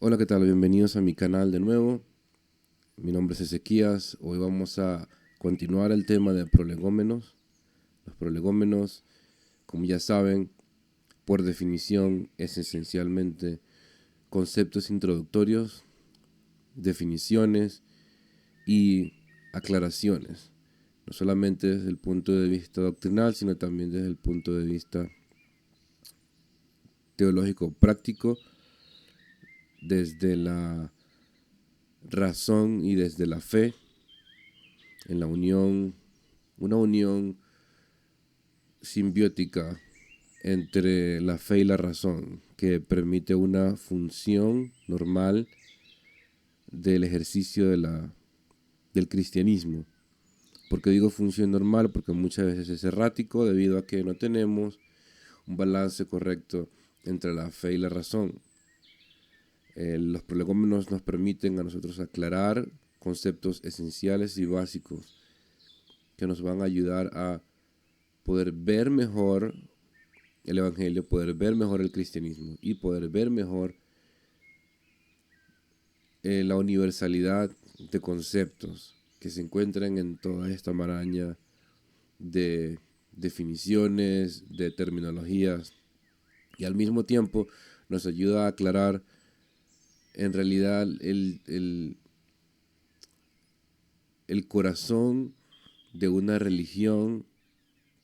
Hola, ¿qué tal? Bienvenidos a mi canal de nuevo. Mi nombre es Ezequías. Hoy vamos a continuar el tema de prolegómenos. Los prolegómenos, como ya saben, por definición es esencialmente conceptos introductorios, definiciones y aclaraciones. No solamente desde el punto de vista doctrinal, sino también desde el punto de vista teológico práctico, desde la razón y desde la fe, en la unión, una unión simbiótica entre la fe y la razón, que permite una función normal del ejercicio del cristianismo. ¿Por qué digo función normal? Porque muchas veces es errático debido a que no tenemos un balance correcto entre la fe y la razón. Los prolegómenos nos permiten a nosotros aclarar conceptos esenciales y básicos que nos van a ayudar a poder ver mejor el Evangelio, poder ver mejor el cristianismo y poder ver mejor la universalidad de conceptos que se encuentran en toda esta maraña de definiciones, de terminologías, y al mismo tiempo nos ayuda a aclarar en realidad el corazón de una religión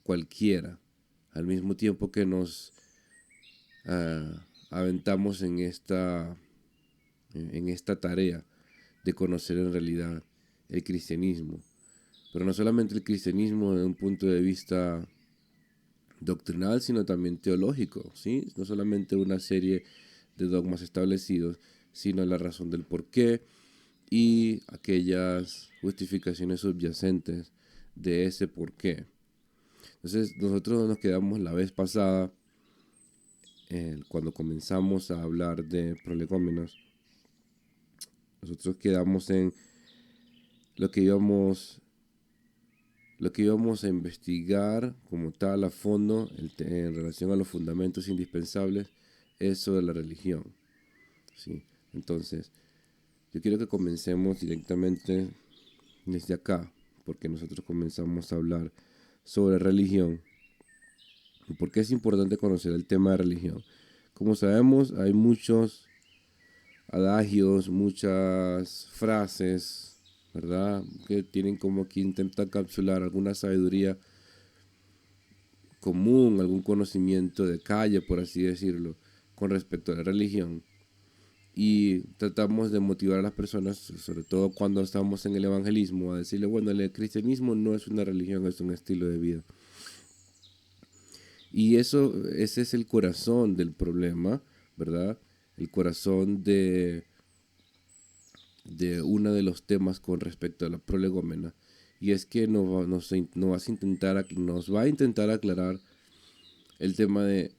cualquiera, al mismo tiempo que nos aventamos en esta tarea de conocer en realidad el cristianismo. Pero no solamente el cristianismo desde un punto de vista doctrinal, sino también teológico, ¿sí? No solamente una serie de dogmas establecidos, sino la razón del porqué y aquellas justificaciones subyacentes de ese porqué. Entonces, nosotros nos quedamos la vez pasada, cuando comenzamos a hablar de prolegómenos, nosotros quedamos en lo que íbamos Lo que íbamos a investigar como tal a fondo en relación a los fundamentos indispensables es sobre la religión, ¿sí? Entonces, yo quiero que comencemos directamente desde acá, porque nosotros comenzamos a hablar sobre religión. ¿Y por qué es importante conocer el tema de religión? Como sabemos, hay muchos adagios, muchas frases, ¿verdad? Que tienen como que intentar capsular alguna sabiduría común, algún conocimiento de calle, por así decirlo, con respecto a la religión. Y tratamos de motivar a las personas, sobre todo cuando estamos en el evangelismo, a decirle, bueno, el cristianismo no es una religión, es un estilo de vida. Y ese es el corazón del problema, ¿verdad? El corazón de uno de los temas con respecto a la prolegómena. Y es que nos va a intentar aclarar el tema de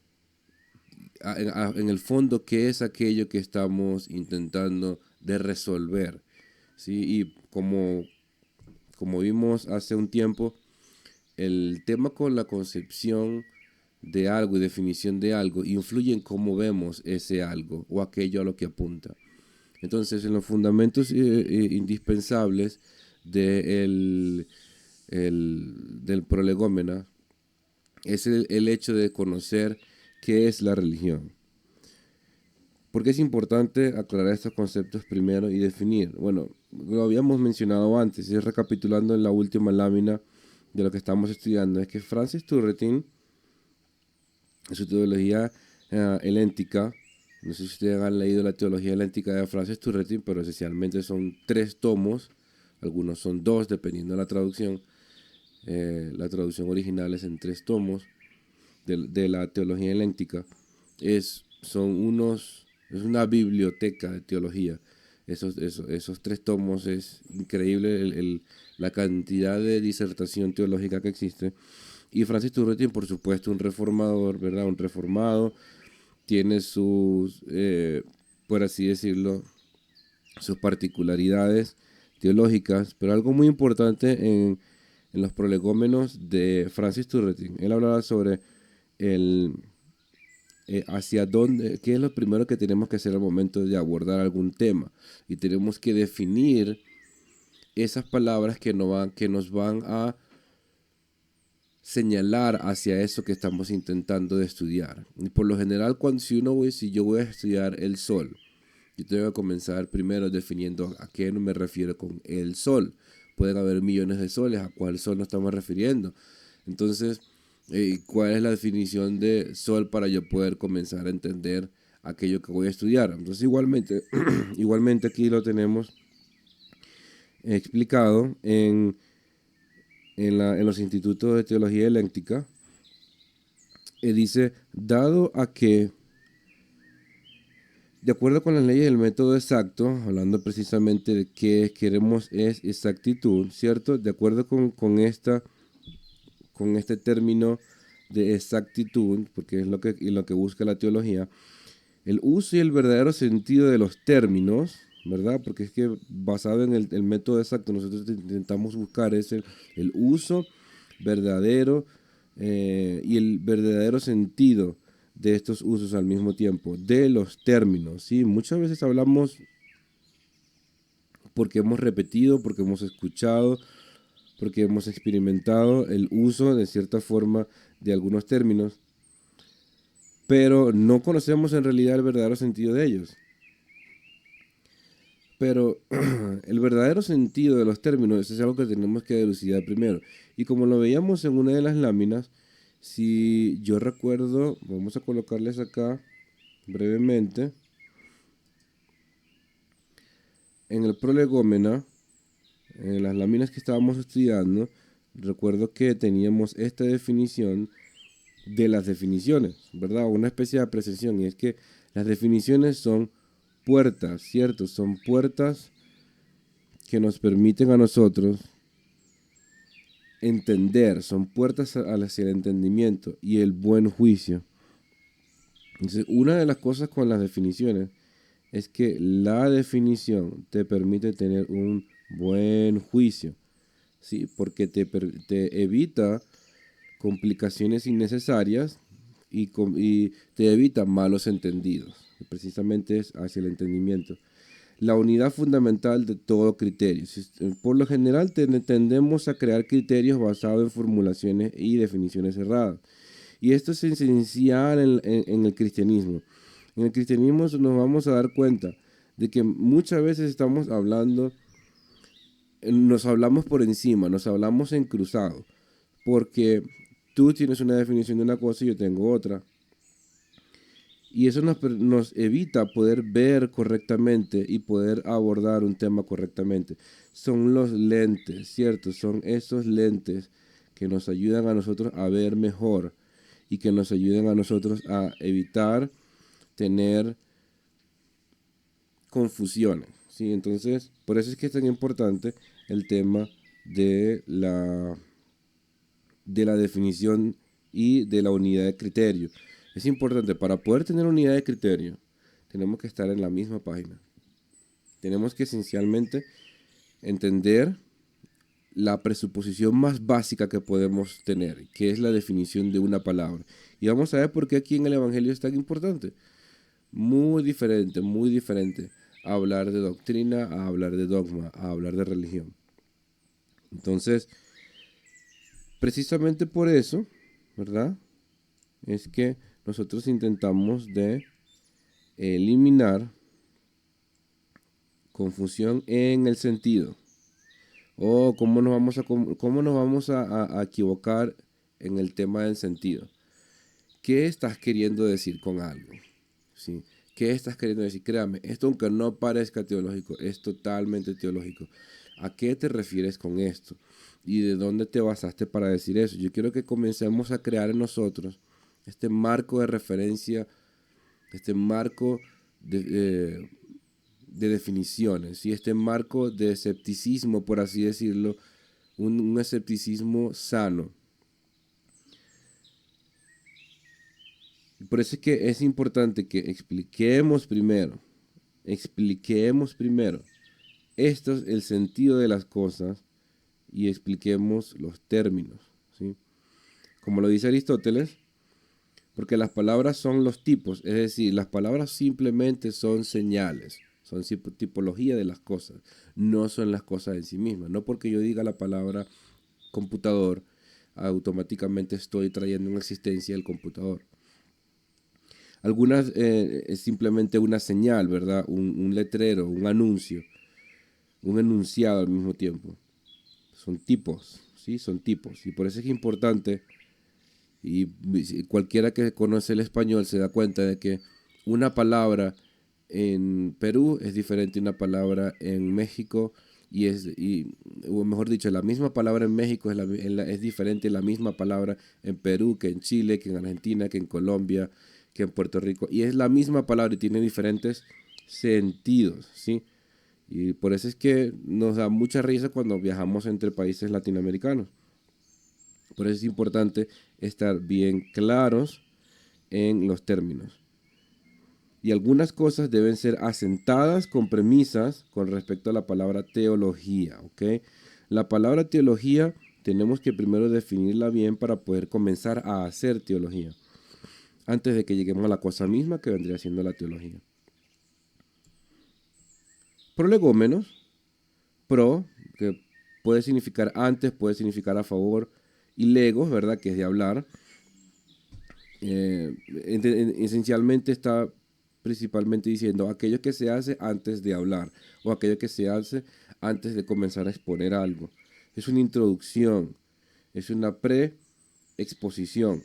en el fondo qué es aquello que estamos intentando de resolver, ¿sí? Y como vimos hace un tiempo, el tema con la concepción de algo y definición de algo influye en cómo vemos ese algo o aquello a lo que apunta. Entonces, en los fundamentos indispensables de del prolegómena es el hecho de conocer qué es la religión. ¿Por qué es importante aclarar estos conceptos primero y definir? Bueno, lo habíamos mencionado antes, y recapitulando en la última lámina de lo que estamos estudiando, es que Francis Turretin, en su teología heléntica, no sé si ustedes han leído la teología heléntica de Francis Turretin, pero esencialmente son 3 tomos, algunos son 2, dependiendo de la traducción. La traducción original es en 3 tomos de la teología heléntica. Es una biblioteca de teología. Esos 3 tomos es increíble la cantidad de disertación teológica que existe. Y Francis Turretin, por supuesto, un reformador, ¿verdad? Un reformado, tiene sus, por así decirlo, sus particularidades teológicas, pero algo muy importante en los prolegómenos de Francis Turretin. Él hablaba sobre el, hacia dónde, qué es lo primero que tenemos que hacer al momento de abordar algún tema. Y tenemos que definir esas palabras que nos van a señalar hacia eso que estamos intentando de estudiar. Y por lo general, si yo voy a estudiar el sol, yo tengo que comenzar primero definiendo a qué me refiero con el sol. Pueden haber millones de soles, ¿a cuál sol nos estamos refiriendo? Entonces, ¿cuál es la definición de sol para yo poder comenzar a entender aquello que voy a estudiar? Entonces, igualmente aquí lo tenemos explicado en los institutos de teología eléctrica. Dice, dado a que, de acuerdo con las leyes del método exacto, hablando precisamente de qué queremos es exactitud, ¿cierto? De acuerdo con este término de exactitud, porque es lo que busca la teología, el uso y el verdadero sentido de los términos, ¿verdad? Porque es que basado en el método exacto, nosotros intentamos buscar el uso verdadero y el verdadero sentido de estos usos al mismo tiempo, de los términos, ¿sí? Muchas veces hablamos porque hemos repetido, porque hemos escuchado, porque hemos experimentado el uso de cierta forma de algunos términos, pero no conocemos en realidad el verdadero sentido de ellos. Pero el verdadero sentido de los términos es algo que tenemos que dilucidar primero. Y como lo veíamos en una de las láminas, si yo recuerdo, vamos a colocarles acá brevemente, en el prolegómena, en las láminas que estábamos estudiando, recuerdo que teníamos esta definición de las definiciones, ¿verdad? Una especie de apreciación, y es que las definiciones son puertas, ¿cierto? Son puertas que nos permiten a nosotros entender, son puertas hacia el entendimiento y el buen juicio. Entonces, una de las cosas con las definiciones es que la definición te permite tener un buen juicio, ¿sí? Porque te evita complicaciones innecesarias y te evita malos entendidos. Precisamente es hacia el entendimiento. La unidad fundamental de todo criterio. Por lo general tendemos a crear criterios basados en formulaciones y definiciones erradas. Y esto es esencial en el cristianismo. En el cristianismo nos vamos a dar cuenta de que muchas veces nos hablamos por encima, nos hablamos en cruzado, porque tú tienes una definición de una cosa y yo tengo otra. Y eso nos evita poder ver correctamente y poder abordar un tema correctamente. Son los lentes, ¿cierto? Son esos lentes que nos ayudan a nosotros a ver mejor y que nos ayudan a nosotros a evitar tener confusiones, ¿sí? Entonces, por eso es que es tan importante el tema de la definición y de la unidad de criterio. Es importante, para poder tener unidad de criterio, tenemos que estar en la misma página. Tenemos que esencialmente entender la presuposición más básica que podemos tener, que es la definición de una palabra. Y vamos a ver por qué aquí en el Evangelio es tan importante. Muy diferente a hablar de doctrina, a hablar de dogma, a hablar de religión. Entonces, precisamente por eso, ¿verdad? Es que nosotros intentamos de eliminar confusión en el sentido. O cómo nos vamos a equivocar en el tema del sentido. ¿Qué estás queriendo decir con algo? ¿Sí? ¿Qué estás queriendo decir? Créame, esto aunque no parezca teológico, es totalmente teológico. ¿A qué te refieres con esto? ¿Y de dónde te basaste para decir eso? Yo quiero que comencemos a crear en nosotros este marco de referencia, este marco de definiciones y este marco de escepticismo, por así decirlo, un escepticismo sano. Por eso es que es importante que expliquemos primero esto es el sentido de las cosas y expliquemos los términos, ¿sí? Como lo dice Aristóteles, Porque las palabras son los tipos, es decir, las palabras simplemente son señales, son tipología de las cosas, no son las cosas en sí mismas. No porque yo diga la palabra computador, automáticamente estoy trayendo en existencia el computador. Algunas es simplemente una señal, ¿verdad? Un letrero, un anuncio, un enunciado al mismo tiempo. Son tipos, ¿sí? Son tipos. Y por eso es importante, y cualquiera que conoce el español se da cuenta de que una palabra en Perú es diferente a una palabra en México o mejor dicho, la misma palabra en México es diferente a la misma palabra en Perú que en Chile, que en Argentina, que en Colombia, que en Puerto Rico. Y es la misma palabra y tiene diferentes sentidos, ¿sí? Y por eso es que nos da mucha risa cuando viajamos entre países latinoamericanos. Por eso es importante estar bien claros en los términos. Y algunas cosas deben ser asentadas con premisas con respecto a la palabra teología, ¿ok? La palabra teología tenemos que primero definirla bien para poder comenzar a hacer teología, antes de que lleguemos a la cosa misma que vendría siendo la teología. Prolegómenos, pro, que puede significar antes, puede significar a favor, y legos, ¿verdad? Que es de hablar. Esencialmente está principalmente diciendo aquello que se hace antes de hablar o aquello que se hace antes de comenzar a exponer algo. Es una introducción, es una pre-exposición.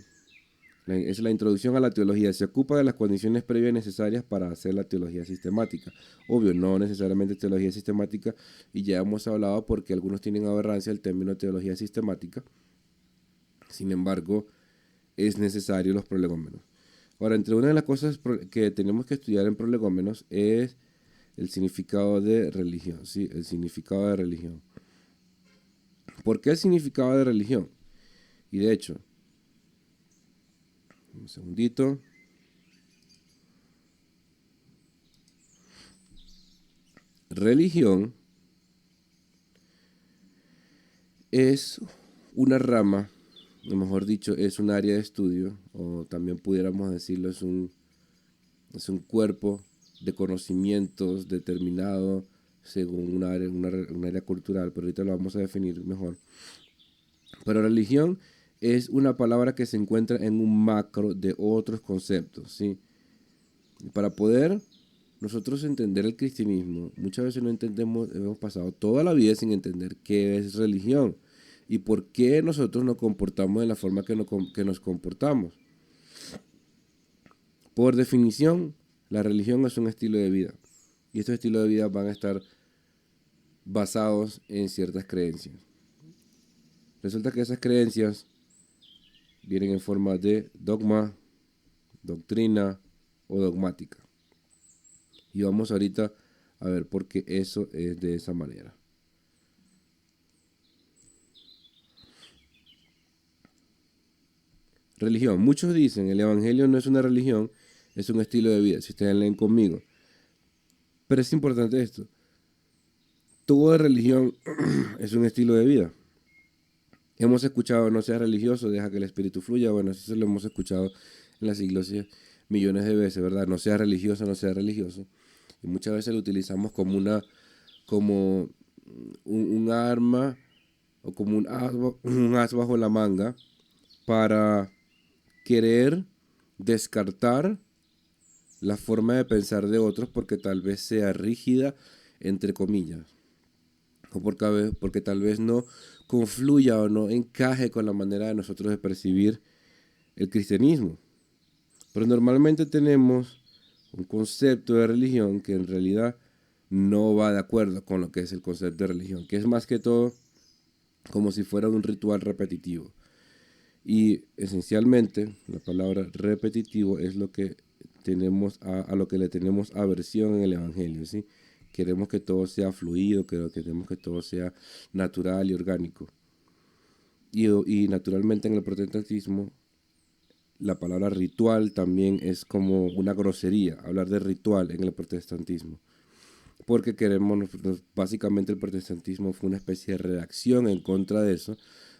Es la introducción a la teología. Se ocupa de las condiciones previas necesarias para hacer la teología sistemática. Obvio, no necesariamente teología sistemática, y ya hemos hablado porque algunos tienen aberrancia el término teología sistemática. Sin embargo, es necesario los prolegómenos. Ahora, entre una de las cosas que tenemos que estudiar en prolegómenos es el significado de religión, ¿sí? El significado de religión. ¿Por qué el significado de religión? Y de hecho, un segundito. Religión es una rama, o mejor dicho, es un área de estudio, o también pudiéramos decirlo, es un cuerpo de conocimientos determinado según un área cultural, pero ahorita lo vamos a definir mejor. Pero religión es una palabra que se encuentra en un macro de otros conceptos, ¿sí? Y para poder nosotros entender el cristianismo, muchas veces no entendemos, hemos pasado toda la vida sin entender qué es religión y por qué nosotros nos comportamos de la forma que nos comportamos. Por definición, la religión es un estilo de vida, y estos estilos de vida van a estar basados en ciertas creencias. Resulta que esas creencias vienen en forma de dogma, doctrina o dogmática. Y vamos ahorita a ver por qué eso es de esa manera. Religión. Muchos dicen el evangelio no es una religión, es un estilo de vida. Si ustedes leen conmigo. Pero es importante esto. Toda religión es un estilo de vida. Hemos escuchado no seas religioso, deja que el espíritu fluya. Bueno, eso lo hemos escuchado en las iglesias millones de veces, ¿verdad? No seas religioso, no seas religioso. Y muchas veces lo utilizamos como un arma o como un as bajo la manga para querer descartar la forma de pensar de otros porque tal vez sea rígida, entre comillas, o porque tal vez no confluya o no encaje con la manera de nosotros de percibir el cristianismo. Pero normalmente tenemos un concepto de religión que en realidad no va de acuerdo con lo que es el concepto de religión, que es más que todo como si fuera un ritual repetitivo. Y esencialmente la palabra repetitivo es lo que tenemos a lo que le tenemos aversión en el evangelio, ¿sí? Queremos que todo sea fluido, queremos que todo sea natural y orgánico. Y naturalmente en el protestantismo la palabra ritual también es como una grosería, hablar de ritual en el protestantismo. Porque básicamente el protestantismo fue una especie de reacción en contra de eso,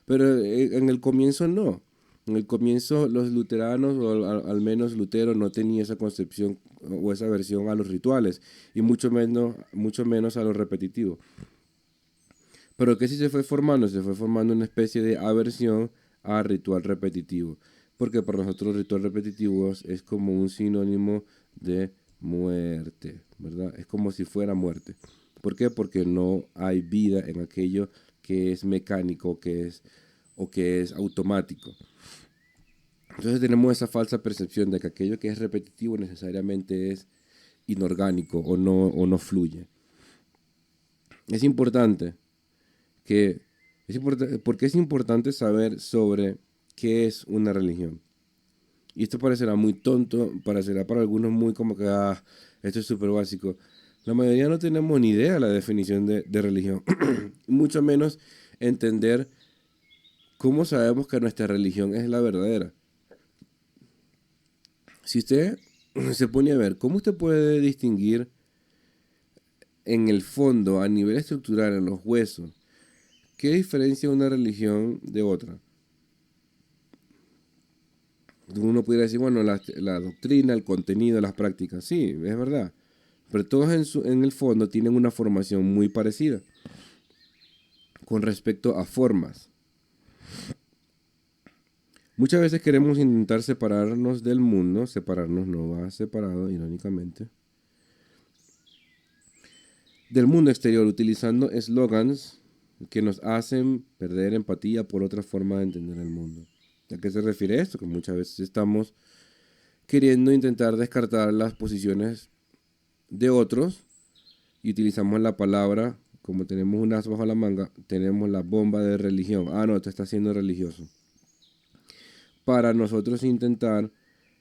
pero en el comienzo no. En el comienzo los luteranos, o al menos Lutero, no tenía esa concepción o esa versión a los rituales, y mucho menos a lo repetitivo. Pero que sí se fue formando una especie de aversión al ritual repetitivo, porque para nosotros el ritual repetitivo es como un sinónimo de muerte, ¿verdad? Es como si fuera muerte. ¿Por qué? Porque no hay vida en aquello que es mecánico, o que es automático. Entonces tenemos esa falsa percepción de que aquello que es repetitivo necesariamente es inorgánico o no fluye. Es importante que porque es importante saber sobre qué es una religión. Y esto parecerá muy tonto, parecerá para algunos muy como que, esto es súper básico. La mayoría no tenemos ni idea de la definición de religión, mucho menos entender cómo sabemos que nuestra religión es la verdadera. Si usted se pone a ver, ¿cómo usted puede distinguir en el fondo, a nivel estructural, en los huesos, qué diferencia una religión de otra? Uno pudiera decir, bueno, la doctrina, el contenido, las prácticas, sí, es verdad. Pero todos en el fondo tienen una formación muy parecida con respecto a formas. Muchas veces queremos intentar separarnos del mundo, separarnos no va separado, irónicamente, del mundo exterior, utilizando eslogans que nos hacen perder empatía por otra forma de entender el mundo. ¿A qué se refiere esto? Que muchas veces estamos queriendo intentar descartar las posiciones de otros y utilizamos la palabra, como tenemos un as bajo la manga, tenemos la bomba de religión. No, te está siendo religioso. Para nosotros intentar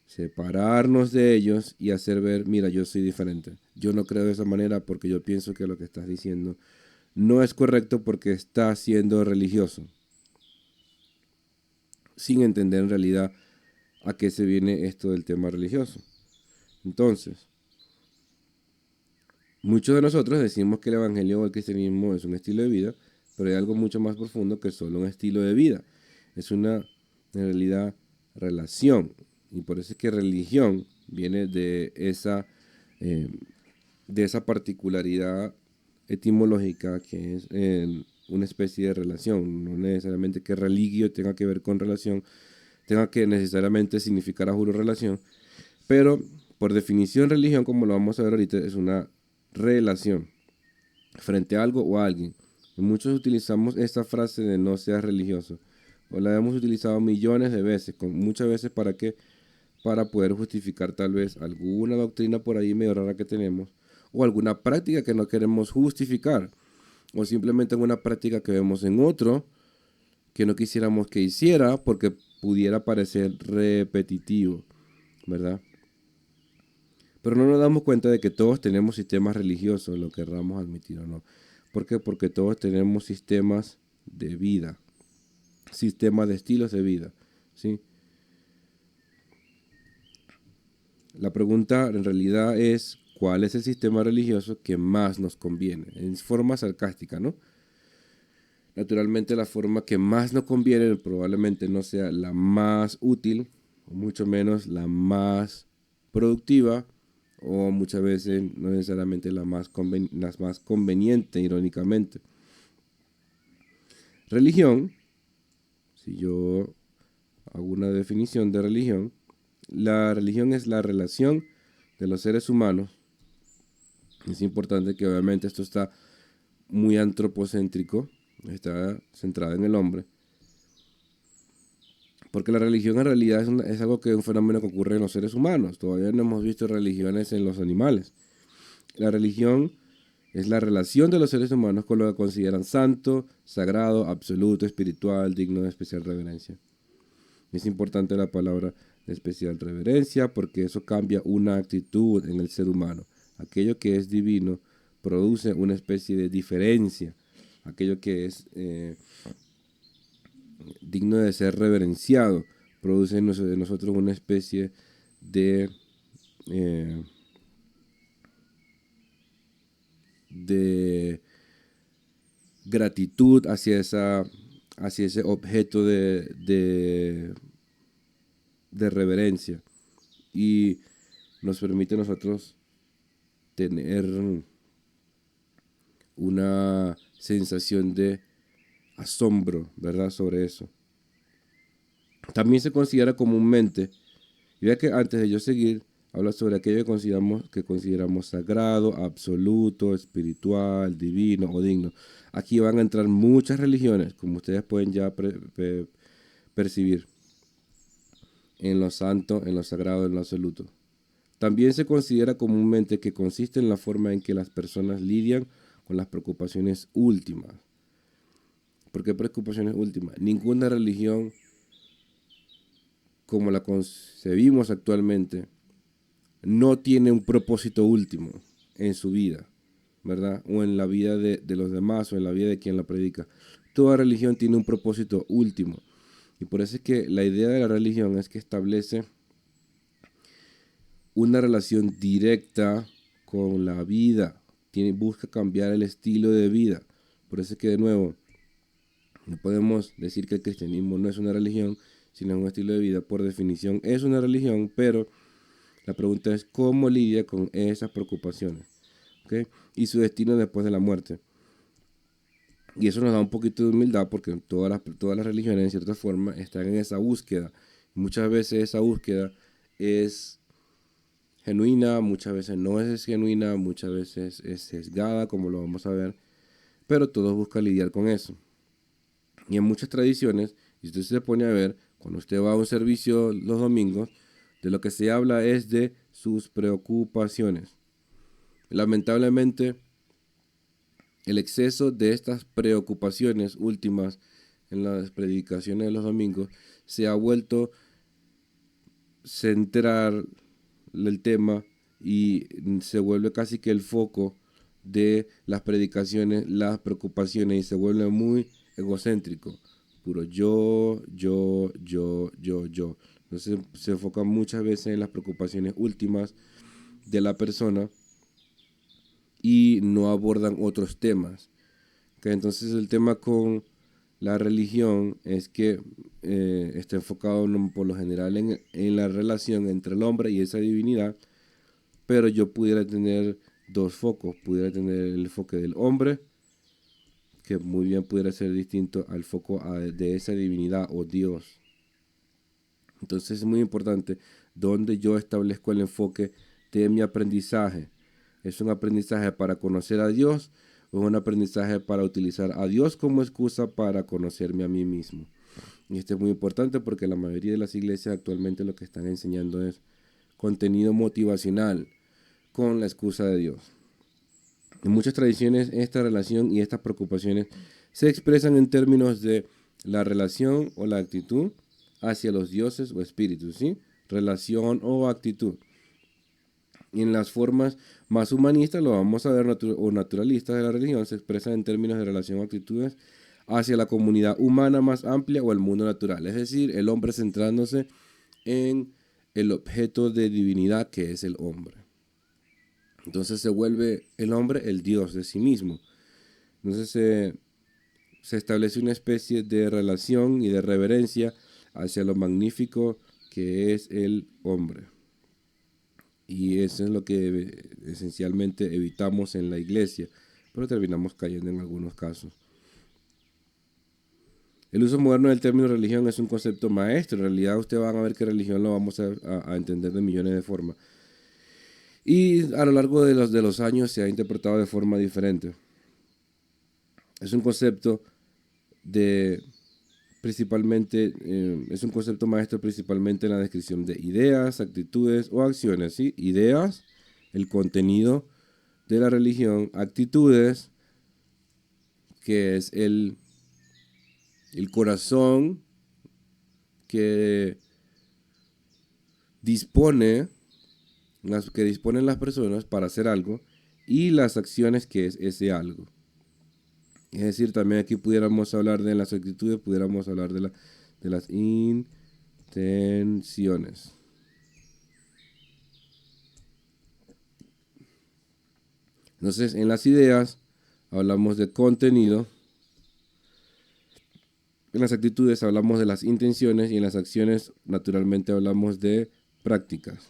separarnos de ellos y hacer ver, mira, yo soy diferente. Yo no creo de esa manera porque yo pienso que lo que estás diciendo no es correcto porque estás siendo religioso. Sin entender en realidad a qué se viene esto del tema religioso. Entonces, muchos de nosotros decimos que el evangelio o el cristianismo es un estilo de vida, pero hay algo mucho más profundo que solo un estilo de vida. Es una, en realidad, relación. Y por eso es que religión viene eh, de esa particularidad etimológica que es una especie de relación. No necesariamente que religio tenga que ver con relación, tenga que necesariamente significar a juro relación, pero por definición religión, como lo vamos a ver ahorita, es una relación frente a algo o a alguien. Y muchos utilizamos esta frase de no seas religioso, o la hemos utilizado millones de veces, muchas veces para qué, para poder justificar tal vez alguna doctrina por ahí medio rara que tenemos, o alguna práctica que no queremos justificar, o simplemente una práctica que vemos en otro que no quisiéramos que hiciera porque pudiera parecer repetitivo, ¿verdad? Pero no nos damos cuenta de que todos tenemos sistemas religiosos, lo querramos admitir o no. ¿Por qué? Porque todos tenemos sistemas de vida, sistemas de estilos de vida, ¿sí? La pregunta en realidad es, ¿cuál es el sistema religioso que más nos conviene? En forma sarcástica, ¿no? Naturalmente la forma que más nos conviene probablemente no sea la más útil, o mucho menos la más productiva, o muchas veces no necesariamente las más conveniente, irónicamente. Religión, si yo hago una definición de religión, la religión es la relación de los seres humanos. Es importante que obviamente esto está muy antropocéntrico, está centrada en el hombre, porque la religión en realidad es algo que es un fenómeno que ocurre en los seres humanos. Todavía no hemos visto religiones en los animales. La religión es la relación de los seres humanos con lo que consideran santo, sagrado, absoluto, espiritual, digno de especial reverencia. Es importante la palabra de especial reverencia porque eso cambia una actitud en el ser humano. Aquello que es divino produce una especie de diferencia. Aquello que es digno de ser reverenciado produce en nosotros una especie de, eh, de gratitud hacia ese objeto de reverencia y nos permite a nosotros tener una sensación de asombro, ¿verdad? Sobre eso. También se considera comúnmente, y vea que antes de yo seguir, habla sobre aquello que consideramos sagrado, absoluto, espiritual, divino o digno. Aquí van a entrar muchas religiones, como ustedes pueden ya percibir, en lo santo, en lo sagrado, en lo absoluto. También se considera comúnmente que consiste en la forma en que las personas lidian con las preocupaciones últimas. ¿Por qué preocupaciones últimas? Ninguna religión como la concebimos actualmente no tiene un propósito último en su vida, ¿verdad? O en la vida de los demás o en la vida de quien la predica. Toda religión tiene un propósito último. Y por eso es que la idea de la religión es que establece una relación directa con la vida. Busca cambiar el estilo de vida. Por eso es que, de nuevo, no podemos decir que el cristianismo no es una religión, sino un estilo de vida. Por definición es una religión, pero la pregunta es cómo lidia con esas preocupaciones, ¿okay? Y su destino después de la muerte. Y eso nos da un poquito de humildad porque todas las religiones, en cierta forma, están en esa búsqueda. Muchas veces esa búsqueda es genuina, muchas veces no es genuina, muchas veces es sesgada, como lo vamos a ver, pero todos buscan lidiar con eso. Y en muchas tradiciones, y usted se pone a ver, cuando usted va a un servicio los domingos, de lo que se habla es de sus preocupaciones. Lamentablemente, el exceso de estas preocupaciones últimas en las predicaciones de los domingos se ha vuelto centrar el tema y se vuelve casi que el foco de las predicaciones, las preocupaciones, y se vuelve muy egocéntrico. Puro yo. Entonces se enfoca muchas veces en las preocupaciones últimas de la persona y no abordan otros temas. Okay, entonces el tema con la religión es que está enfocado por lo general en la relación entre el hombre y esa divinidad, pero yo pudiera tener dos focos. Pudiera tener el enfoque del hombre, que muy bien pudiera ser distinto al foco de esa divinidad o Dios. Entonces es muy importante donde yo establezco el enfoque de mi aprendizaje. ¿Es un aprendizaje para conocer a Dios o es un aprendizaje para utilizar a Dios como excusa para conocerme a mí mismo? Y esto es muy importante porque la mayoría de las iglesias actualmente lo que están enseñando es contenido motivacional con la excusa de Dios. En muchas tradiciones esta relación y estas preocupaciones se expresan en términos de la relación o la actitud hacia los dioses o espíritus, ¿sí? Relación o actitud. Y en las formas más humanistas, lo vamos a ver, o naturalistas de la religión, se expresan en términos de relación o actitudes hacia la comunidad humana más amplia o el mundo natural. Es decir, el hombre centrándose en el objeto de divinidad que es el hombre. Entonces se vuelve el hombre el Dios de sí mismo. Entonces se establece una especie de relación y de reverencia hacia lo magnífico que es el hombre. Y eso es lo que esencialmente evitamos en la iglesia, pero terminamos cayendo en algunos casos. El uso moderno del término religión es un concepto maestro. En realidad ustedes van a ver que religión lo vamos a entender de millones de formas. Y a lo largo de los años se ha interpretado de forma diferente. Es un concepto es un concepto maestro principalmente en la descripción de ideas, actitudes o acciones, ¿sí? Ideas, el contenido de la religión, actitudes, que es el corazón que disponen las personas para hacer algo, y las acciones, que es ese algo. Es decir, también aquí pudiéramos hablar de las actitudes, pudiéramos hablar de las intenciones. Entonces, en las ideas hablamos de contenido, En las actitudes hablamos de las intenciones y en las acciones naturalmente hablamos de prácticas.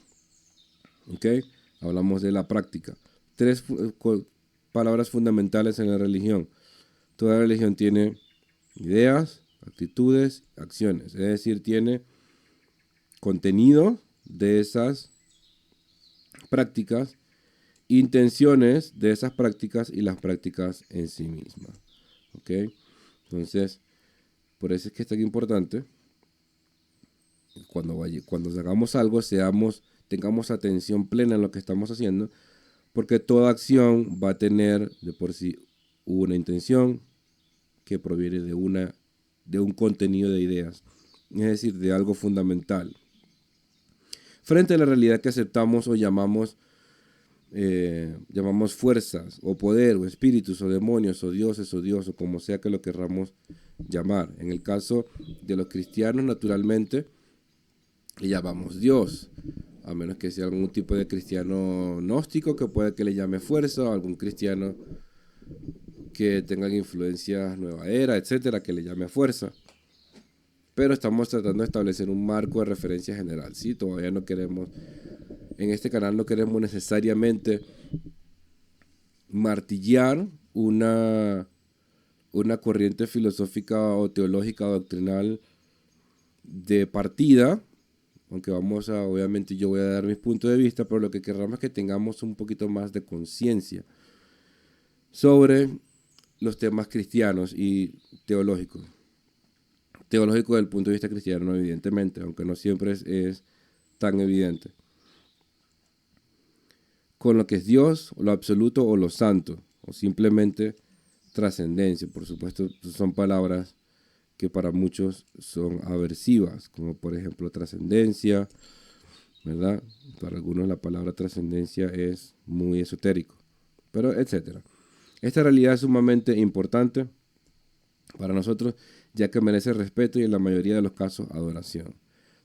¿Ok? Hablamos de la práctica. Tres palabras fundamentales en la religión. Toda religión tiene ideas, actitudes, acciones. Es decir, tiene contenido de esas prácticas, intenciones de esas prácticas y las prácticas en sí mismas. ¿Ok? Entonces, por eso es que es tan importante cuando hagamos algo, tengamos atención plena en lo que estamos haciendo, porque toda acción va a tener de por sí una intención que proviene de un contenido de ideas, es decir, de algo fundamental. Frente a la realidad que aceptamos o llamamos fuerzas, o poder, o espíritus, o demonios, o dioses, o Dios, o como sea que lo querramos llamar. En el caso de los cristianos, naturalmente, le llamamos Dios, a menos que sea algún tipo de cristiano gnóstico que pueda que le llame fuerza, o algún cristiano que tenga influencias nueva era, etcétera, que le llame fuerza. Pero estamos tratando de establecer un marco de referencia general, ¿sí? Todavía no queremos, en este canal no queremos necesariamente martillar una corriente filosófica o teológica o doctrinal de partida, aunque obviamente yo voy a dar mis puntos de vista, pero lo que querramos es que tengamos un poquito más de conciencia sobre los temas cristianos y teológicos. Teológico desde el punto de vista cristiano, evidentemente, aunque no siempre es tan evidente. Con lo que es Dios, lo absoluto o lo santo, o simplemente trascendencia. Por supuesto, son palabras que para muchos son aversivas, como por ejemplo trascendencia, ¿verdad? Para algunos la palabra trascendencia es muy esotérico, pero etcétera. Esta realidad es sumamente importante para nosotros, ya que merece respeto y en la mayoría de los casos adoración.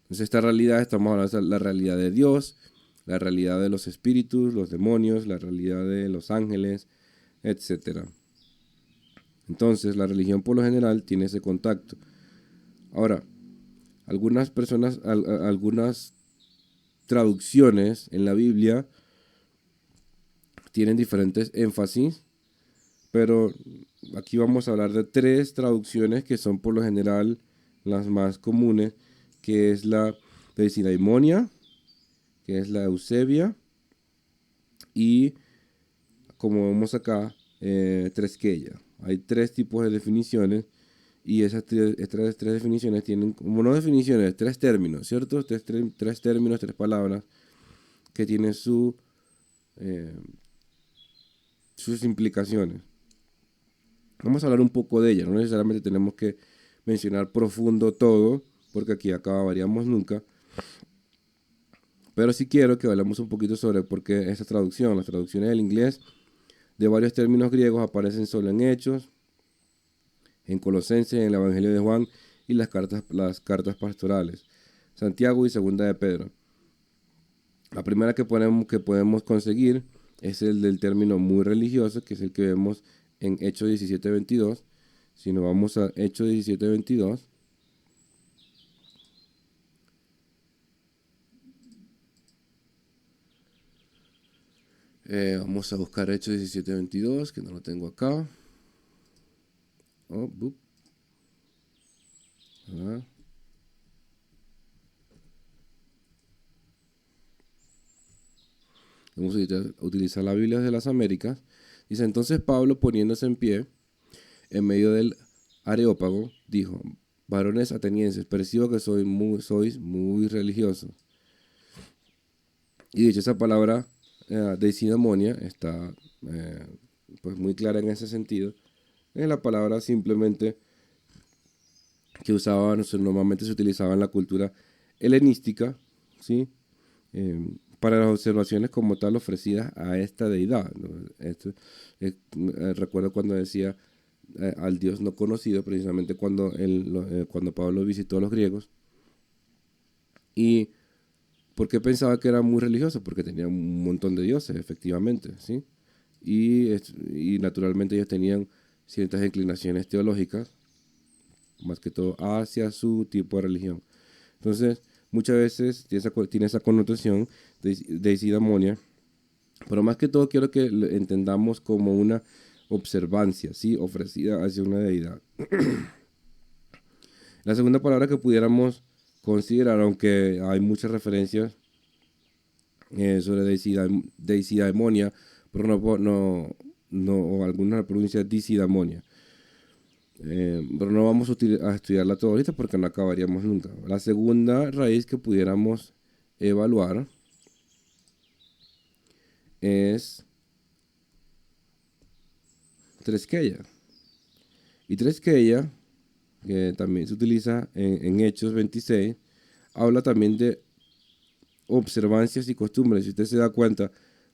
Entonces esta realidad, estamos hablando de la realidad de Dios, la realidad de los espíritus, los demonios, la realidad de los ángeles, etcétera. Entonces la religión por lo general tiene ese contacto. Ahora, algunas personas, algunas traducciones en la Biblia tienen diferentes énfasis, pero aquí vamos a hablar de tres traducciones que son por lo general las más comunes, que es la Sinaimonia, que es la Eusebia, y como vemos acá, Tresqueya. Hay tres tipos de definiciones, y estas tres definiciones tienen, como no definiciones, tres términos, ¿cierto? Tres términos, tres palabras, que tienen sus implicaciones. Vamos a hablar un poco de ellas, no necesariamente tenemos que mencionar profundo todo, porque aquí acabaríamos nunca. Pero sí quiero que hablemos un poquito sobre por qué esa traducción. Las traducciones del inglés de varios términos griegos aparecen solo en Hechos, en Colosenses, en el Evangelio de Juan y las cartas pastorales, Santiago y Segunda de Pedro. La primera que podemos conseguir es el del término muy religioso, que es el que vemos en Hechos 17:22. Si nos vamos a Hechos 17:22, vamos a buscar Hechos 17:22, que no lo tengo acá. Vamos a utilizar la Biblia de las Américas. Dice: entonces Pablo, poniéndose en pie en medio del Areópago, dijo: varones atenienses, percibo que sois muy religiosos. Y dicho, esa palabra de sinaimonia está pues muy clara en ese sentido. Es la palabra simplemente que normalmente se utilizaba en la cultura helenística, ¿sí? Para las observaciones como tal ofrecidas a esta deidad, ¿no? Recuerdo cuando decía al Dios no conocido, precisamente cuando Pablo visitó a los griegos. ¿Y por qué pensaba que era muy religioso? Porque tenía un montón de dioses, efectivamente, ¿sí? Y naturalmente ellos tenían ciertas inclinaciones teológicas más que todo hacia su tipo de religión. Entonces, muchas veces tiene esa connotación de desidamonia, pero más que todo quiero que lo entendamos como una observancia, ¿sí? Ofrecida hacia una deidad. La segunda palabra que pudiéramos considerar, aunque hay muchas referencias sobre desidaimonia, pero no alguna pronuncia disidamonia. Pero no vamos a estudiarla todo ahorita porque no acabaríamos nunca. La segunda raíz que pudiéramos evaluar es Tresqueya. Y Tresqueya, que también se utiliza en Hechos 26, habla también de observancias y costumbres. Si usted se da cuenta,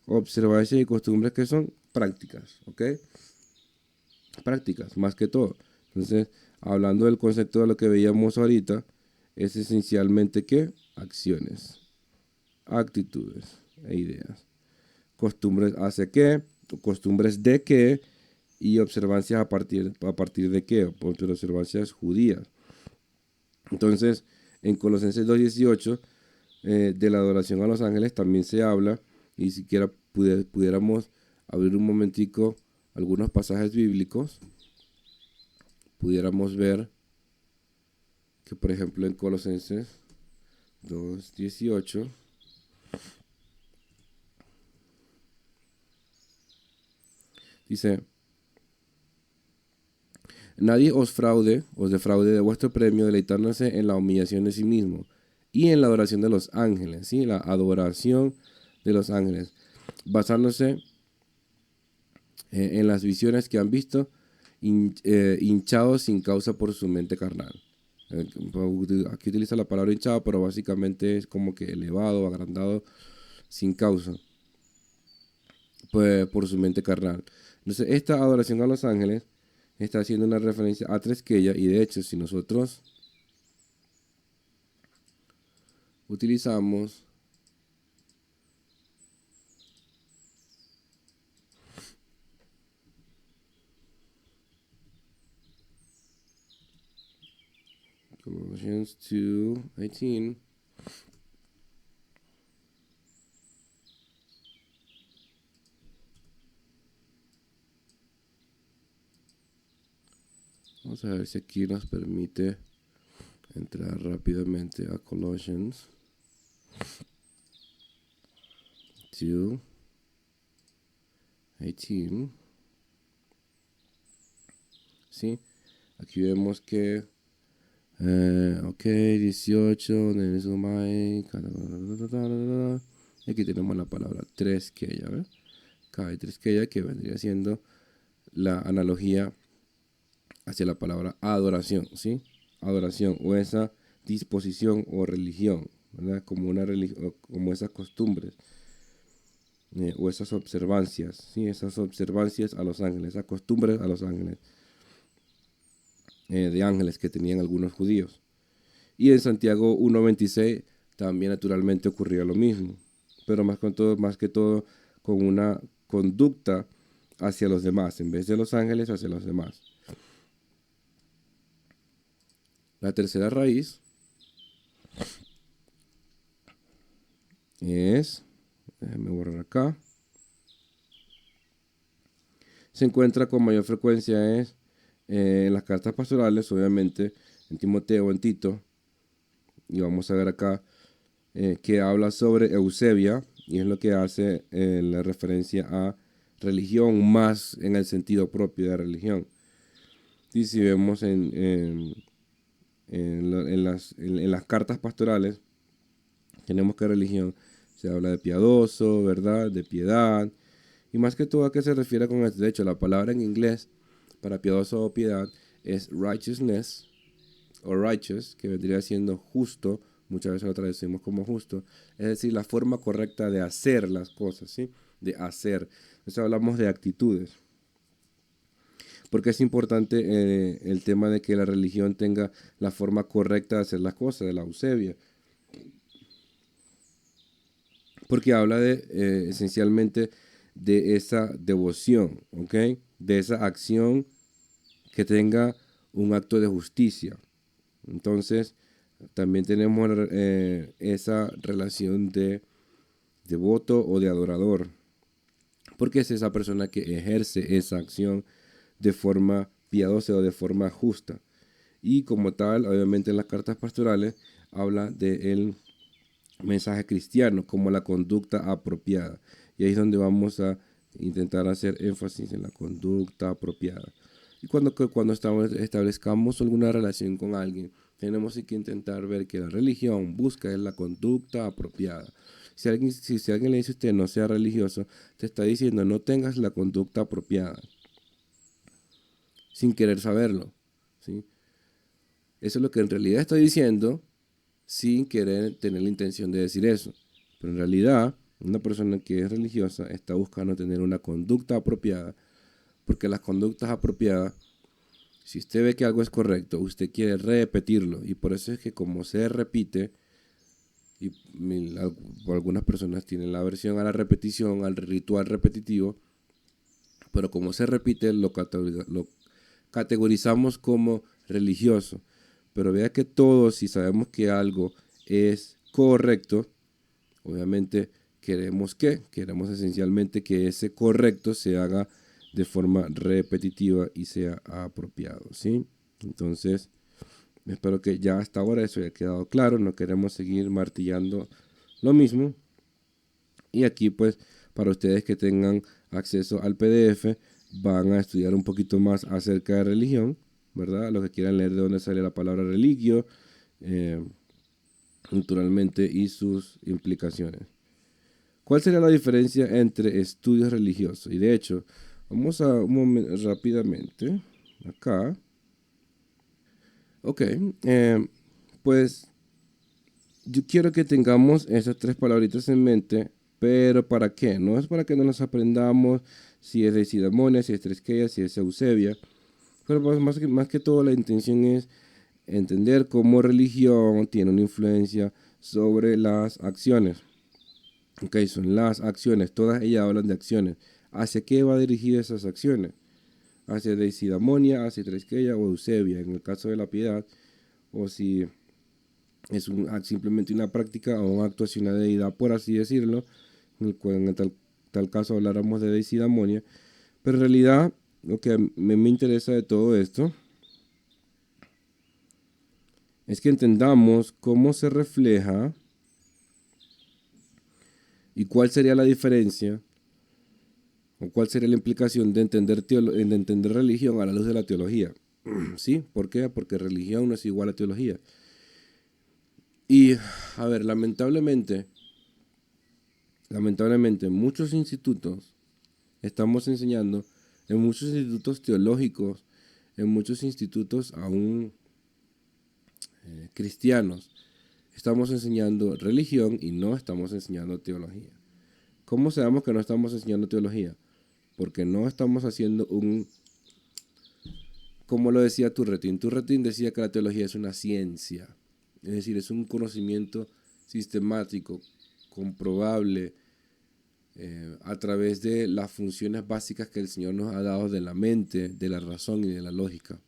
observancias y costumbres que son prácticas, ¿ok? Prácticas, más que todo. Entonces, hablando del concepto de lo que veíamos ahorita, es esencialmente ¿qué? Acciones, actitudes e ideas. Costumbres hacia qué, costumbres de qué y observancias a partir de qué, observancias judías. Entonces, en Colosenses 2:18, de la adoración a los ángeles también se habla, y siquiera pudiéramos abrir un momentico algunos pasajes bíblicos, pudiéramos ver que, por ejemplo, en Colosenses 2:18 dice: nadie os defraude de vuestro premio, deleitándose en la humillación de sí mismo y en la adoración de los ángeles, ¿sí? La adoración de los ángeles, basándose en las visiones que han visto, hinchados sin causa por su mente carnal. Aquí utiliza la palabra hinchado, pero básicamente es como que elevado, agrandado, sin causa, pues por su mente carnal. Entonces, esta adoración a los ángeles está haciendo una referencia a Tresqueya, y de hecho, si nosotros utilizamos Colossians 2:18, vamos a ver si aquí nos permite entrar rápidamente a Colossians 2:18. ¿Sí? Aquí vemos que, ok, 18, y aquí tenemos la palabra Tresqueya, ¿ves? Acá Tresqueya, que vendría siendo la analogía hacia la palabra adoración, ¿sí? Adoración, o esa disposición o religión, ¿verdad? Como una religión, como esas costumbres, o esas observancias, ¿sí? Esas observancias a los ángeles, esas costumbres a los ángeles, de ángeles que tenían algunos judíos. Y en Santiago 1:26 también naturalmente ocurría lo mismo, pero más que todo con una conducta hacia los demás, en vez de los ángeles, hacia los demás. La tercera raíz es, déjame borrar acá, se encuentra con mayor frecuencia es en las cartas pastorales, obviamente, en Timoteo, en Tito, y vamos a ver acá que habla sobre Eusebia, y es lo que hace la referencia a religión más en el sentido propio de religión. Y si vemos en las cartas pastorales, tenemos que religión se habla de piadoso, ¿verdad? De piedad. Y más que todo, ¿a qué se refiere con esto? De hecho, la palabra en inglés para piadoso o piedad es righteousness o righteous, que vendría siendo justo. Muchas veces lo traducimos como justo. Es decir, la forma correcta de hacer las cosas, ¿sí? De hacer. Entonces hablamos de actitudes. Porque es importante el tema de que la religión tenga la forma correcta de hacer las cosas, de la Eusebia. Porque habla esencialmente de esa devoción, ¿ok? De esa acción que tenga un acto de justicia. Entonces, también tenemos esa relación de devoto o de adorador, porque es esa persona que ejerce esa acción de forma piadosa o de forma justa. Y como tal, obviamente en las cartas pastorales habla del mensaje cristiano como la conducta apropiada. Y ahí es donde vamos a intentar hacer énfasis en la conducta apropiada. Y cuando establezcamos alguna relación con alguien, tenemos que intentar ver que la religión busca la conducta apropiada. Si alguien le dice a usted no sea religioso, te está diciendo no tengas la conducta apropiada, sin querer saberlo, ¿sí? Eso es lo que en realidad está diciendo, sin querer tener la intención de decir eso. Pero en realidad, una persona que es religiosa está buscando tener una conducta apropiada, porque las conductas apropiadas, si usted ve que algo es correcto, usted quiere repetirlo. Y por eso es que como se repite, y algunas personas tienen la aversión a la repetición, al ritual repetitivo, pero como se repite, lo categorizamos como religioso. Pero vea que todos, si sabemos que algo es correcto, obviamente queremos esencialmente que ese correcto se haga de forma repetitiva y sea apropiado, ¿sí? Entonces, espero que ya hasta ahora eso haya quedado claro. No queremos seguir martillando lo mismo. Y aquí, pues, para ustedes que tengan acceso al PDF, van a estudiar un poquito más acerca de religión, ¿verdad? Los que quieran leer de dónde sale la palabra religio, naturalmente, y sus implicaciones. ¿Cuál sería la diferencia entre estudios religiosos? Y de hecho, vamos a un momento rápidamente, acá. Ok, pues yo quiero que tengamos esas tres palabritas en mente, pero ¿para qué? No es para que no las aprendamos si es Desidemonia, si es Triskeia, si es Eusebia, pero pues más que todo la intención es entender cómo religión tiene una influencia sobre las acciones. Ok, son las acciones, todas ellas hablan de acciones. ¿Hacia qué va dirigida esas acciones? Hacia Desidemonia, hacia Triskeia o Eusebia, en el caso de la piedad, o si es simplemente una práctica o un acto hacia una deidad, por así decirlo, en el cual en tal caso habláramos de Desidemonia. Pero en realidad lo que me interesa de todo esto es que entendamos cómo se refleja y cuál sería la diferencia o cuál sería la implicación de entender religión a la luz de la teología. ¿Sí? ¿Por qué? Porque religión no es igual a teología. Y, a ver, lamentablemente, en muchos institutos estamos enseñando, en muchos institutos teológicos, en muchos institutos aún cristianos, estamos enseñando religión y no estamos enseñando teología. ¿Cómo sabemos que no estamos enseñando teología? Porque no estamos haciendo como lo decía Turretin. Turretin decía que la teología es una ciencia, es decir, es un conocimiento sistemático, comprobable, a través de las funciones básicas que el Señor nos ha dado de la mente, de la razón y de la lógica.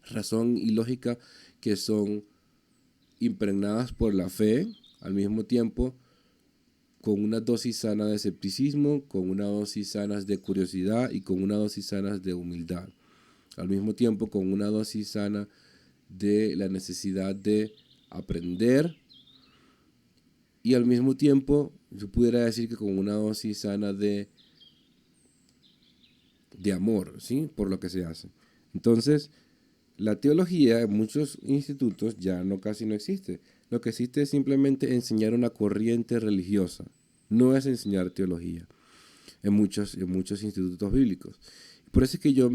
Razón y lógica que son impregnadas por la fe, al mismo tiempo con una dosis sana de escepticismo, con una dosis sana de curiosidad y con una dosis sana de humildad. Al mismo tiempo con una dosis sana de la necesidad de aprender y al mismo tiempo yo pudiera decir que con una dosis sana de amor, ¿sí? Por lo que se hace. Entonces, la teología en muchos institutos ya casi no existe. Lo que existe es simplemente enseñar una corriente religiosa. No es enseñar teología en muchos institutos bíblicos. Por eso es que yo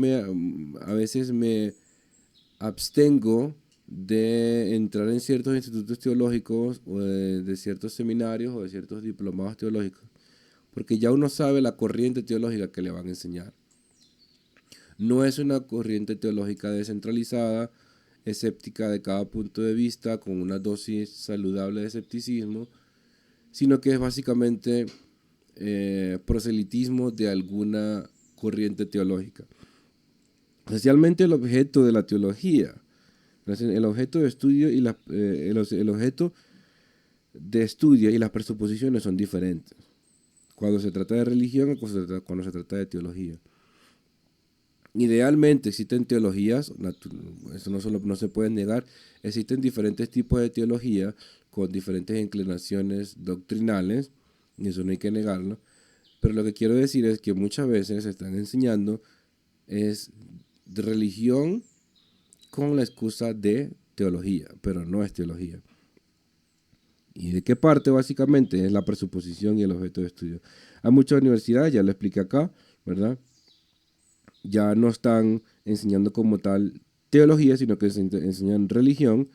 a veces me abstengo de entrar en ciertos institutos teológicos o de ciertos seminarios o de ciertos diplomados teológicos, porque ya uno sabe la corriente teológica que le van a enseñar. No es una corriente teológica descentralizada, escéptica de cada punto de vista, con una dosis saludable de escepticismo, sino que es básicamente proselitismo de alguna corriente teológica. Esencialmente el objeto de la teología, el objeto de estudio y el objeto de estudio y las presuposiciones son diferentes. Cuando se trata de religión o cuando se trata de teología. Idealmente existen teologías, eso no se puede negar, existen diferentes tipos de teología con diferentes inclinaciones doctrinales, y eso no hay que negarlo, pero lo que quiero decir es que muchas veces se están enseñando es de religión con la excusa de teología, pero no es teología. ¿Y de qué parte básicamente? Es la presuposición y el objeto de estudio. Hay muchas universidades, ya lo expliqué acá, ¿verdad? Ya no están enseñando como tal teología, sino que enseñan religión,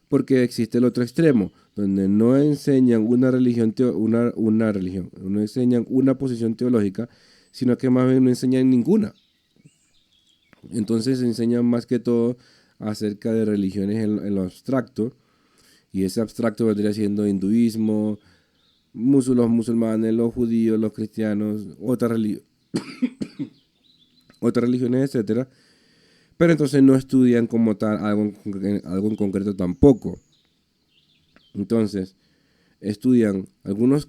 porque existe el otro extremo, donde no enseñan una religión, no enseñan una posición teológica, sino que más bien no enseñan ninguna. Entonces enseñan más que todo acerca de religiones en lo abstracto, y ese abstracto vendría siendo hinduismo, los musulmanes, los judíos, los cristianos, otras religiones, etcétera. Pero entonces no estudian como tal algo en concreto tampoco. Entonces, estudian algunos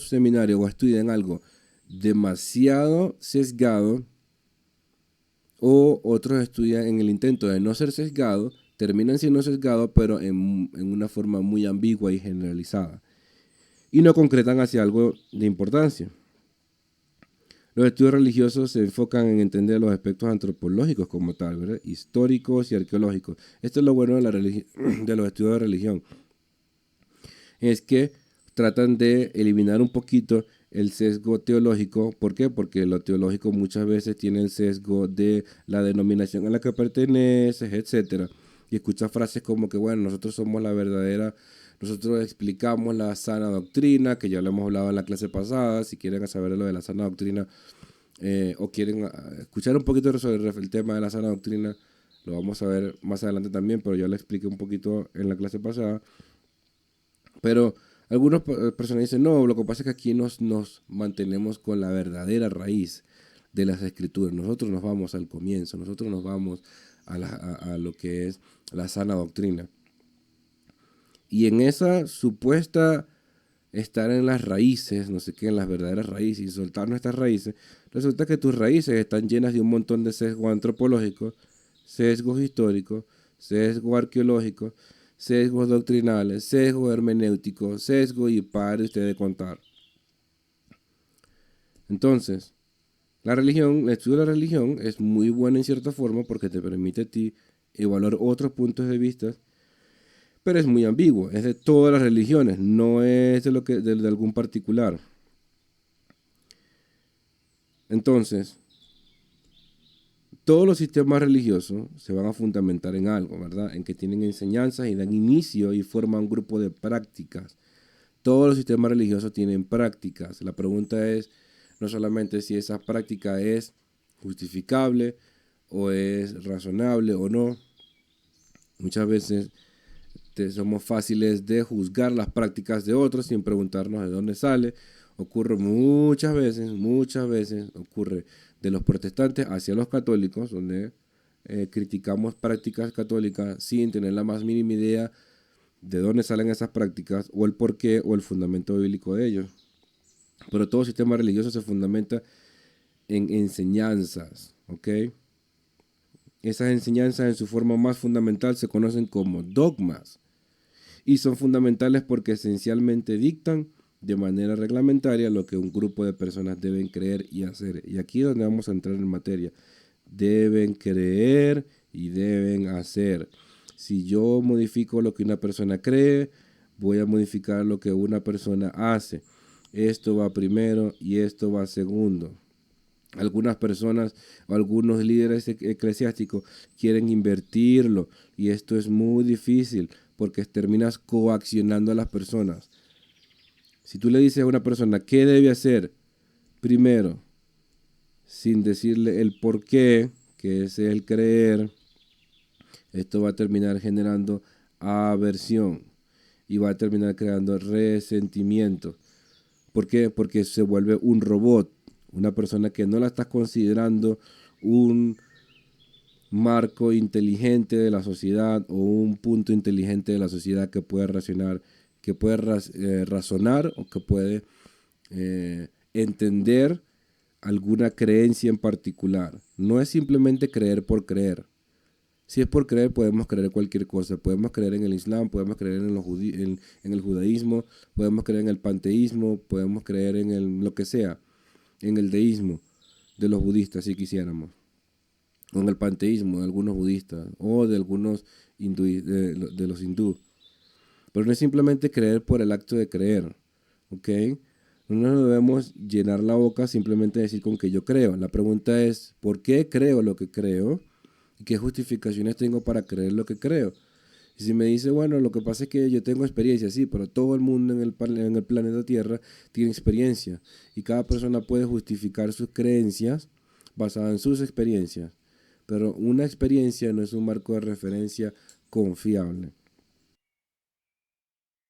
seminarios o estudian algo demasiado sesgado, o otros estudian en el intento de no ser sesgado, terminan siendo sesgados, pero en una forma muy ambigua y generalizada. Y no concretan hacia algo de importancia. Los estudios religiosos se enfocan en entender los aspectos antropológicos como tal, ¿verdad? Históricos y arqueológicos. Esto es lo bueno de, de los estudios de religión. Es que tratan de eliminar un poquito el sesgo teológico. ¿Por qué? Porque lo teológico muchas veces tiene el sesgo de la denominación a la que perteneces, etc. Y escuchas frases como que, bueno, nosotros somos la verdadera, nosotros explicamos la sana doctrina, que ya lo hemos hablado en la clase pasada. Si quieren saber lo de la sana doctrina, o quieren escuchar un poquito sobre el tema de la sana doctrina, lo vamos a ver más adelante también, pero ya lo expliqué un poquito en la clase pasada. Pero algunas personas dicen, no, lo que pasa es que aquí nos mantenemos con la verdadera raíz de las escrituras. Nosotros nos vamos al comienzo, nosotros nos vamos a lo que es la sana doctrina. Y en esa supuesta estar en las raíces, no sé qué, en las verdaderas raíces y soltar nuestras raíces, resulta que tus raíces están llenas de un montón de sesgos antropológicos, sesgos históricos, sesgos arqueológicos, sesgos doctrinales, sesgos hermenéuticos, sesgos y pare usted de contar. Entonces, el estudio de la religión es muy bueno en cierta forma porque te permite a ti evaluar otros puntos de vista, pero es muy ambiguo, es de todas las religiones, no es de algún particular. Entonces, todos los sistemas religiosos se van a fundamentar en algo, ¿verdad? En que tienen enseñanzas y dan inicio y forman un grupo de prácticas. Todos los sistemas religiosos tienen prácticas. La pregunta es no solamente si esa práctica es justificable o es razonable o no. Muchas veces somos fáciles de juzgar las prácticas de otros sin preguntarnos de dónde sale. Ocurre muchas veces ocurre de los protestantes hacia los católicos, donde criticamos prácticas católicas sin tener la más mínima idea de dónde salen esas prácticas o el porqué o el fundamento bíblico de ellos. Pero todo sistema religioso se fundamenta en enseñanzas, ¿ok? Esas enseñanzas en su forma más fundamental se conocen como dogmas y son fundamentales porque esencialmente dictan de manera reglamentaria lo que un grupo de personas deben creer y hacer. Y aquí es donde vamos a entrar en materia. Deben creer y deben hacer. Si yo modifico lo que una persona cree, voy a modificar lo que una persona hace. Esto va primero y esto va segundo. Algunas personas o algunos líderes eclesiásticos quieren invertirlo y esto es muy difícil porque terminas coaccionando a las personas. Si tú le dices a una persona qué debe hacer primero, sin decirle el por qué, que es el creer, esto va a terminar generando aversión y va a terminar creando resentimiento. ¿Por qué? Porque se vuelve un robot, una persona que no la estás considerando un marco inteligente de la sociedad o un punto inteligente de la sociedad que puede razonar, razonar o que puede entender alguna creencia en particular. No es simplemente creer por creer. Si es por creer, podemos creer cualquier cosa. Podemos creer en el Islam, podemos creer en el judaísmo, podemos creer en el panteísmo, podemos creer lo que sea, en el deísmo de los budistas, si quisiéramos, o en el panteísmo de algunos budistas, o de algunos de los hindú. Pero no es simplemente creer por el acto de creer, ¿ok? No debemos llenar la boca simplemente decir con que yo creo. La pregunta es, ¿por qué creo lo que creo? ¿Y qué justificaciones tengo para creer lo que creo? Y si me dice, bueno, lo que pasa es que yo tengo experiencia, sí, pero todo el mundo en el planeta Tierra tiene experiencia. Y cada persona puede justificar sus creencias basadas en sus experiencias. Pero una experiencia no es un marco de referencia confiable.